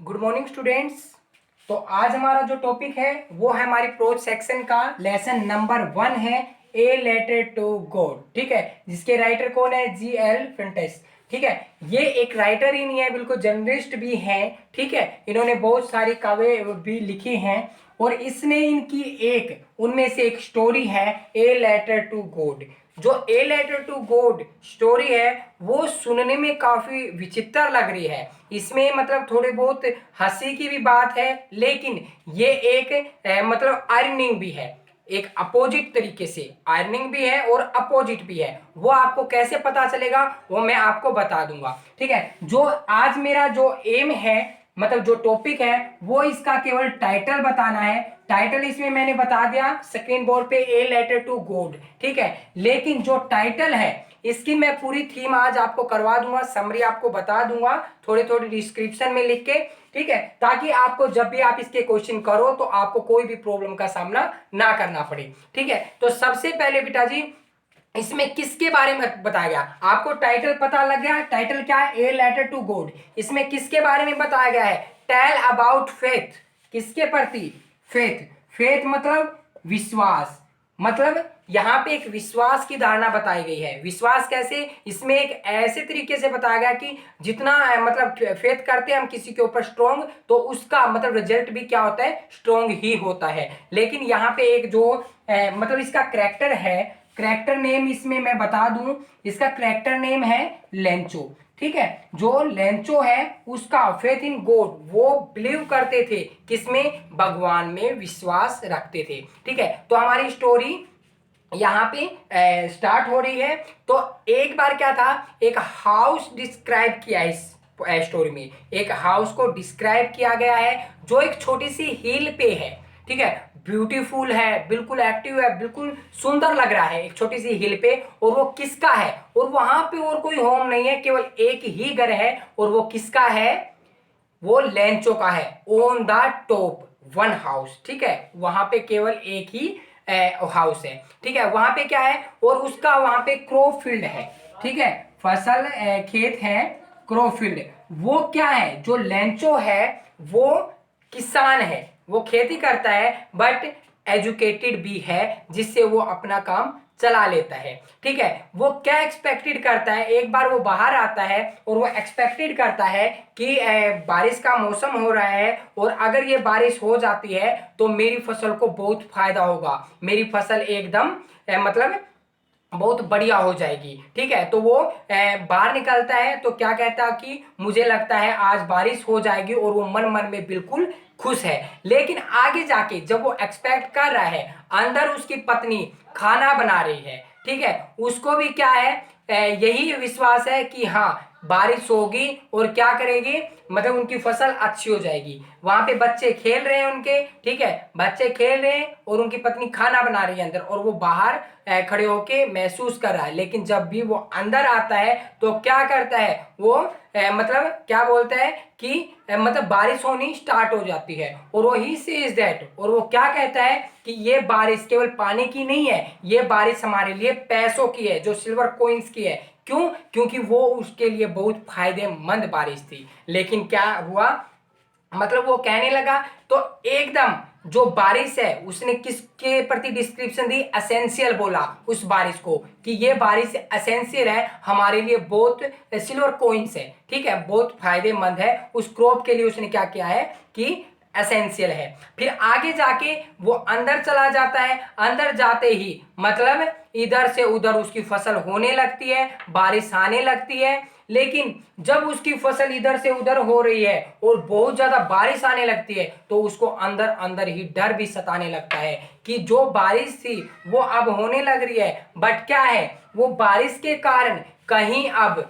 Good morning students. तो आज हमारा जो टॉपिक है वो है हमारी प्रोज सेक्शन का लेसन नंबर 1 है ए लेटर टू गॉड। ठीक है, जिसके राइटर कौन है? G.L. फेंटेस। ठीक है, ये एक राइटर ही नहीं है, बिल्कुल जर्नलिस्ट भी हैं। ठीक है, इन्होंने बहुत सारी काव्य भी लिखी हैं और इसने इनकी उनमें से एक स्टोरी है ए लेटर टू गॉड। जो a letter to God story है वो सुनने में काफी विचित्र लग रही है। इसमें मतलब थोड़े बहुत हंसी की भी बात है, लेकिन ये एक मतलब आयरनिंग भी है, एक अपोजिट तरीके से आयरनिंग भी है और अपोजिट भी है। वो आपको कैसे पता चलेगा वो मैं आपको बता दूंगा। ठीक है, जो आज मेरा जो एम है, मतलब जो टॉपिक है वो इसका केवल टाइटल बताना है। टाइटल इसमें मैंने बता दिया स्क्रीन बोर्ड पे, ए लेटर टू गॉड। ठीक है, लेकिन जो टाइटल है इसकी मैं पूरी थीम आज आपको करवा दूंगा, समरी आपको बता दूंगा थोड़े थोड़े डिस्क्रिप्शन में लिख के। ठीक है, ताकि आपको जब भी आप इसके क्वेश्चन करो तो आपको कोई भी प्रॉब्लम का सामना ना करना पड़े। ठीक है, तो सबसे पहले बेटा जी इसमें किसके बारे में बताया गया? आपको टाइटल पता लग गया, टाइटल क्या है? A letter to God. इसमें किसके बारे में बताया गया है? Tell about faith. किसके प्रति? फेथ। फेथ मतलब विश्वास। मतलब यहाँ पे एक विश्वास की धारणा बताई गई है। विश्वास कैसे? इसमें एक ऐसे तरीके से बताया गया कि जितना मतलब फेथ करते हैं हम किसी के ऊपर स्ट्रोंग, तो उसका मतलब रिजल्ट भी क्या होता है? स्ट्रोंग ही होता है। लेकिन यहाँ पे एक जो मतलब इसका करेक्टर है, करेक्टर नेम इसमें मैं बता दूं, इसका करेक्टर नेम है लेंचो। ठीक है, जो लेंचो है उसका फेथ इन गॉड, वो बिलीव करते थे किसमें? भगवान में विश्वास रखते थे। ठीक है, तो हमारी स्टोरी यहाँ पे स्टार्ट हो रही है। तो एक बार क्या था, एक हाउस डिस्क्राइब किया है इस स्टोरी में। एक हाउस को डिस्क्राइब किया गया है जो एक छोटी सी हिल पे है। ठीक है, ब्यूटीफुल है, बिल्कुल एक्टिव है, बिल्कुल सुंदर लग रहा है एक छोटी सी हिल पे। और वो किसका है? और वहां पे और कोई होम नहीं है, केवल एक ही घर है। और वो किसका है? वो लेंचो का है। On the top one house. ठीक है, वहां पे केवल एक ही हाउस है। ठीक है, वहां पे क्या है? और उसका वहां पे क्रॉप फील्ड है। ठीक है, फसल खेत है, क्रॉप फील्ड। वो क्या है? जो लेंचो है वो किसान है, वो खेती करता है, बट एजुकेटेड भी है, जिससे वो अपना काम चला लेता है। ठीक है, वो क्या एक्सपेक्टेड करता है? एक बार वो बाहर आता है और वो एक्सपेक्टेड करता है कि बारिश का मौसम हो रहा है और अगर ये बारिश हो जाती है तो मेरी फसल को बहुत फायदा होगा, मेरी फसल एकदम मतलब बहुत बढ़िया हो जाएगी। ठीक है, तो वो बाहर निकलता है तो क्या कहता है कि मुझे लगता है आज बारिश हो जाएगी, और वो मन मन में बिल्कुल खुश है। लेकिन आगे जाके जब वो एक्सपेक्ट कर रहा है, अंदर उसकी पत्नी खाना बना रही है। ठीक है, उसको भी क्या है? यही विश्वास है कि हाँ बारिश होगी और क्या करेगी, मतलब उनकी फसल अच्छी हो जाएगी। वहां पे बच्चे खेल रहे हैं उनके। ठीक है, बच्चे खेल रहे हैं और उनकी पत्नी खाना बना रही है अंदर, और वो बाहर खड़े होके महसूस कर रहा है। लेकिन जब भी वो अंदर आता है तो क्या करता है वो? मतलब क्या बोलता है कि मतलब बारिश होनी स्टार्ट हो जाती है, और वो ही सेज दैट, और वो क्या कहता है कि ये बारिश केवल पानी की नहीं है, ये बारिश हमारे लिए पैसों की है, जो सिल्वर कॉइन्स की है। क्यों? क्योंकि वो उसके लिए बहुत फायदेमंद बारिश थी। लेकिन क्या हुआ, मतलब वो कहने लगा तो एकदम जो बारिश है उसने किसके प्रति डिस्क्रिप्शन दी? एसेंशियल बोला उस बारिश को कि ये बारिश एसेंशियल है हमारे लिए, बहुत सिल्वर कॉइन्स है। ठीक है, बहुत फायदेमंद है। उस क्रॉप के लिए उसने क्या किया है कि एसेंशियल है। फिर आगे जाके वो अंदर चला जाता है। अंदर जाते ही मतलब इधर से उधर उसकी फसल होने लगती है, बारिश आने लगती है। लेकिन जब उसकी फसल इधर से उधर हो रही है और बहुत ज्यादा बारिश आने लगती है तो उसको अंदर अंदर ही डर भी सताने लगता है कि जो बारिश थी वो अब होने लग रही है, बट क्या है, वो बारिश के कारण कहीं अब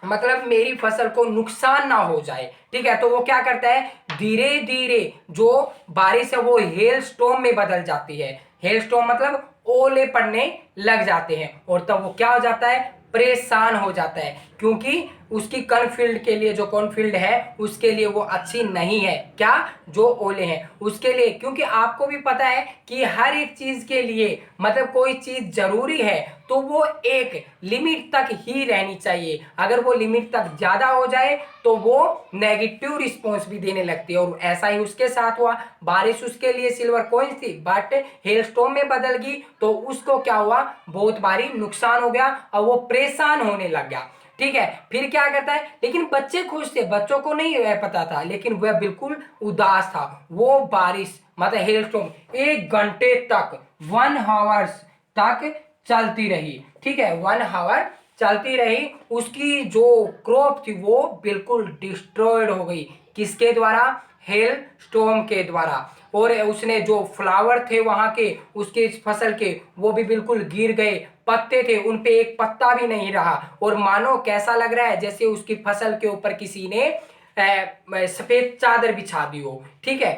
मतलब मेरी फसल को नुकसान ना हो जाए। ठीक है, तो वो क्या करता है, धीरे धीरे जो बारिश है वो हेल स्टॉर्म में बदल जाती है। हेल स्टॉर्म मतलब ओले पड़ने लग जाते हैं, और तब वो क्या हो जाता है, परेशान हो जाता है, क्योंकि उसकी कॉर्नफील्ड के लिए, जो कॉर्नफील्ड है उसके लिए वो अच्छी नहीं है। क्या? जो ओले हैं उसके लिए, क्योंकि आपको भी पता है कि हर एक चीज के लिए मतलब कोई चीज जरूरी है तो वो एक लिमिट तक ही रहनी चाहिए। अगर वो लिमिट तक ज्यादा हो जाए तो वो नेगेटिव रिस्पॉन्स भी देने लगती है, और ऐसा ही उसके साथ हुआ। बारिश उसके लिए सिल्वर कॉइन थी बट हेलस्टॉर्म में बदल गई तो उसको क्या हुआ, बहुत भारी नुकसान हो गया और वो परेशान होने लग गया। ठीक है, फिर क्या करता है, लेकिन बच्चे खुश थे, बच्चों को नहीं पता था, लेकिन वह बिल्कुल उदास था। वो बारिश मतलब हेलस्टॉर्म 1 घंटे तक 1 आवर्स तक चलती रही। ठीक है, 1 आवर चलती रही। उसकी जो क्रॉप थी वो बिल्कुल डिस्ट्रॉयड हो गई। किसके द्वारा? हेल स्टॉर्म के द्वारा। और उसने जो फ्लावर थे वहां के, उसके इस फसल के, वो भी बिल्कुल गिर गए। पत्ते थे उन पे एक पत्ता भी नहीं रहा, और मानो कैसा लग रहा है जैसे उसकी फसल के ऊपर किसी ने सफेद चादर बिछा दी हो। ठीक है,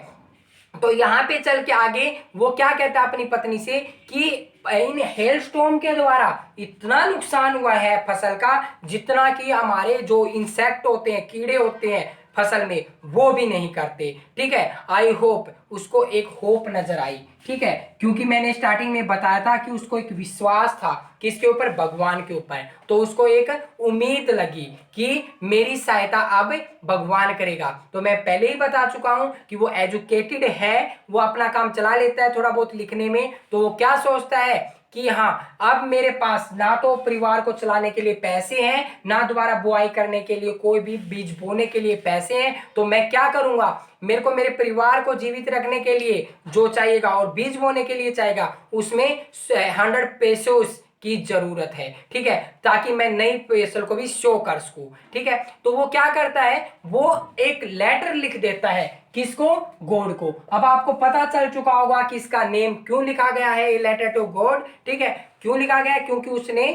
तो यहाँ पे चल के आगे वो क्या कहता है अपनी पत्नी से कि इन हेलस्टॉर्म के द्वारा इतना नुकसान हुआ है फसल का, जितना कि हमारे जो इंसेक्ट होते हैं, कीड़े होते हैं फसल में, वो भी नहीं करते। ठीक है, आई होप उसको एक होप नजर आई। ठीक है, क्योंकि मैंने स्टार्टिंग में बताया था कि उसको एक विश्वास था, किसके ऊपर? भगवान के ऊपर। तो उसको एक उम्मीद लगी कि मेरी सहायता अब भगवान करेगा। तो मैं पहले ही बता चुका हूं कि वो एजुकेटेड है, वो अपना काम चला लेता है थोड़ा बहुत लिखने में। तो वो क्या सोचता है कि हाँ, अब मेरे पास ना तो परिवार को चलाने के लिए पैसे हैं, ना दोबारा बुआई करने के लिए, कोई भी बीज बोने के लिए पैसे हैं, तो मैं क्या करूंगा, मेरे को मेरे परिवार को जीवित रखने के लिए जो चाहिएगा और बीज बोने के लिए चाहिएगा, उसमें 100 पेसोस की जरूरत है। ठीक है, ताकि मैं नई फसल को भी शो कर सकूं। ठीक है, तो वो क्या करता है, वो एक लेटर लिख देता है। किसको? गॉड को। अब आपको पता चल चुका होगा कि इसका नेम क्यों लिखा गया है, लेटर टू गॉड। ठीक है, क्यों लिखा गया है? क्योंकि उसने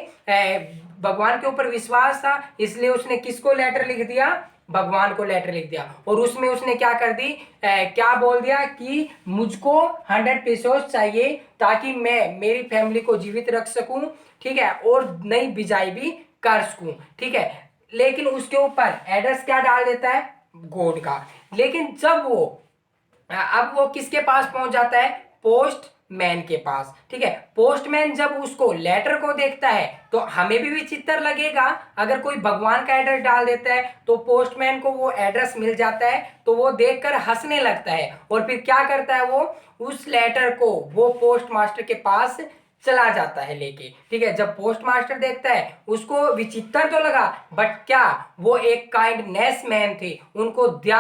भगवान के ऊपर विश्वास था, इसलिए उसने किसको लेटर लिख दिया? भगवान को लेटर लिख दिया। और उसमें उसने क्या कर दी, क्या बोल दिया कि मुझको 100 पेसोस चाहिए ताकि मैं मेरी फैमिली को जीवित रख सकूं। ठीक है, और नई बिजाई भी कर सकूं। ठीक है, लेकिन उसके ऊपर एड्रेस क्या डाल देता है? गॉड का। लेकिन जब वो अब वो किसके पास पहुंच जाता है? पोस्टमैन के पास। ठीक है, पोस्टमैन जब उसको लेटर को देखता है तो हमें भी विचित्र लगेगा, अगर कोई भगवान का एड्रेस डाल देता है तो पोस्टमैन को वो एड्रेस मिल जाता है, तो वो देखकर हंसने लगता है। और फिर क्या करता है, वो उस लेटर को वो पोस्ट मास्टर के पास चला जाता है लेके। ठीक है, जब पोस्ट मास्टर देखता है उसको विचित्र तो लगा, बट क्या, वो एक काइंडनेस मैन थे, उनको दया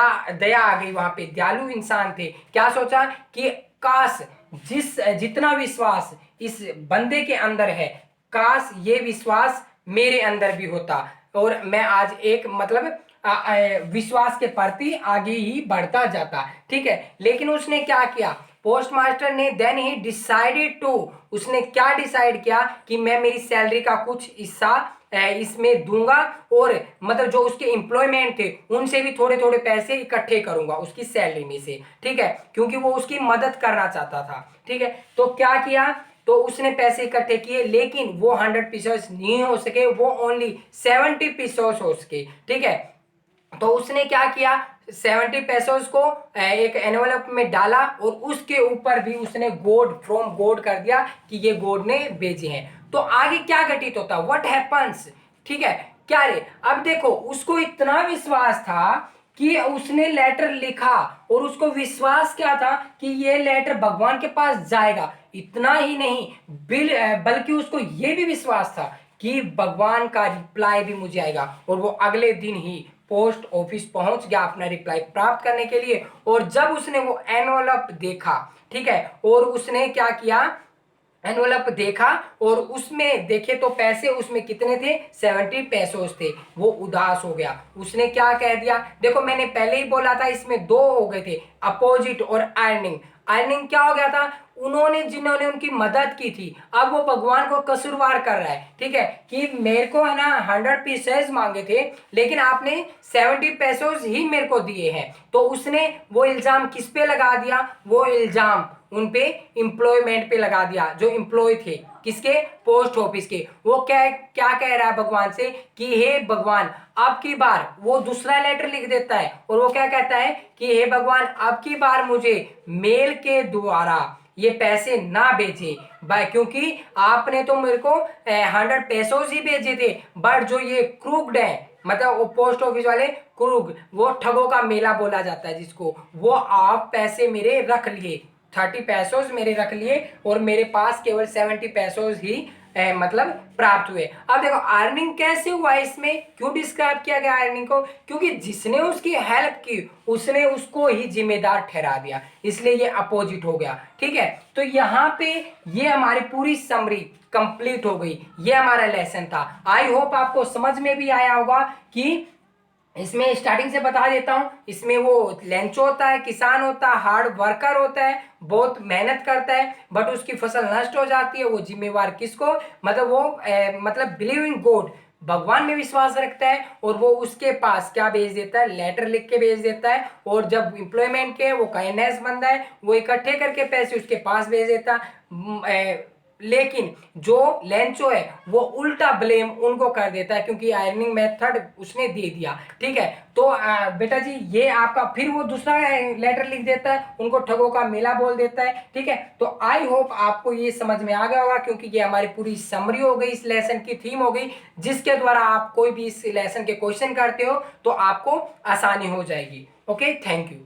आ गई, वहां पे दयालु इंसान थे। क्या सोचा कि काश जितना विश्वास इस बंदे के अंदर है, काश ये विश्वास मेरे अंदर भी होता, और मैं आज एक मतलब विश्वास के प्रति आगे ही बढ़ता जाता। ठीक है, लेकिन उसने क्या किया, पोस्ट मास्टर ने देन ही डिसाइडेड टू, उसने क्या डिसाइड किया कि मैं मेरी सैलरी का कुछ हिस्सा इसमें दूंगा, और मतलब जो उसके एम्प्लॉयमेंट थे उनसे भी थोड़े थोड़े पैसे इकट्ठे करूंगा उसकी सैलरी में से। ठीक है, क्योंकि वो उसकी मदद करना चाहता था। ठीक है, तो क्या किया, तो उसने पैसे इकट्ठे किए, लेकिन वो 100 पेसोस नहीं हो सके, वो ओनली 70 पेसोस हो सके। ठीक है, तो उसने क्या किया, 70 पेसोस को एक एनवेलप में डाला, और उसके ऊपर भी उसने गॉड फ्रॉम गॉड कर दिया कि ये गॉड ने भेजे हैं। तो आगे क्या घटित होता, व्हाट हैपेंस? ठीक है, क्या रे, अब देखो उसको इतना विश्वास था कि उसने लेटर लिखा, और उसको विश्वास क्या था कि ये लेटर भगवान के पास जाएगा। इतना ही नहीं, बल्कि उसको ये भी विश्वास था कि भगवान का रिप्लाई भी मुझे आएगा। और वो अगले दिन ही पोस्ट ऑफिस पहुंच गया अपना रिप्लाई प्राप्त करने के लिए। और जब उसने वो एनवलप देखा, ठीक है, और उसने क्या किया, एनवलप देखा, और उसमें देखे तो पैसे उसमें कितने थे, 70 पेसोस थे। वो उदास हो गया, उसने क्या कह दिया, देखो मैंने पहले ही बोला था इसमें दो हो गए थे, अपोजिट और अर्निंग। अर्निंग क्या हो गया था, उन्होंने जिन्होंने उनकी मदद की थी, अब वो भगवान को कसूरवार कर रहा है, ठीक है, कि मेरे को है ना 100 पीसेस मांगे थे लेकिन आपने 70 पैसों ही मेरे को दिए हैं। तो उसने वो इल्जाम किस पे लगा दिया, वो इल्जाम उन पे एम्प्लॉयमेंट पे लगा दिया, जो एम्प्लॉय थे किसके, पोस्ट ऑफिस के। वो क्या क्या कह रहा है भगवान से कि हे भगवान अब की बार, वो दूसरा लेटर लिख देता है और वो क्या कहता है कि हे भगवान अब की बार मुझे मेल के द्वारा ये पैसे ना भेजे भाई, क्योंकि आपने तो मेरे को 100 पैसों ही भेजे थे, बट जो ये क्रूक्ड है, मतलब वो पोस्ट ऑफिस वाले क्रूक, वो ठगों का मेला बोला जाता है जिसको, वो आप पैसे मेरे रख लिए, 30 पैसों मेरे रख लिए और मेरे पास केवल 70 पैसों ही मतलब प्राप्त हुए। अब देखो अर्निंग कैसे हुआ इसमें, क्यों डिस्क्राइब किया गया अर्निंग को, क्योंकि जिसने उसकी हेल्प की उसने उसको ही जिम्मेदार ठहरा दिया, इसलिए ये अपोजिट हो गया, ठीक है। तो यहाँ पे ये हमारी पूरी समरी कंप्लीट हो गई, ये हमारा लेसन था। आई होप आपको समझ में भी आया होगा कि इसमें स्टार्टिंग से बता देता हूं, इसमें वो लेंचो होता है, किसान होता है, हार्ड वर्कर होता है, बहुत मेहनत करता है, बट उसकी फसल नष्ट हो जाती है, वो जिम्मेवार किसको, मतलब वो मतलब बिलीव इन गॉड, भगवान में विश्वास रखता है और वो उसके पास क्या भेज देता है, लेटर लिख के भेज देता है, और जब एम्प्लॉयमेंट के वो काइंडनेस बंदा है वो इकट्ठे करके पैसे उसके पास भेज देता है। लेकिन जो लेंचो है वो उल्टा ब्लेम उनको कर देता है क्योंकि आयरनिंग मेथड उसने दे दिया, ठीक है। तो बेटा जी ये आपका, फिर वो दूसरा लेटर लिख देता है, उनको ठगों का मेला बोल देता है, ठीक है। तो आई होप आपको ये समझ में आ गया होगा, क्योंकि ये हमारी पूरी समरी हो गई, इस लेसन की थीम हो गई, जिसके द्वारा आप कोई भी इस लेसन के क्वेश्चन करते हो तो आपको आसानी हो जाएगी। Okay, thank you.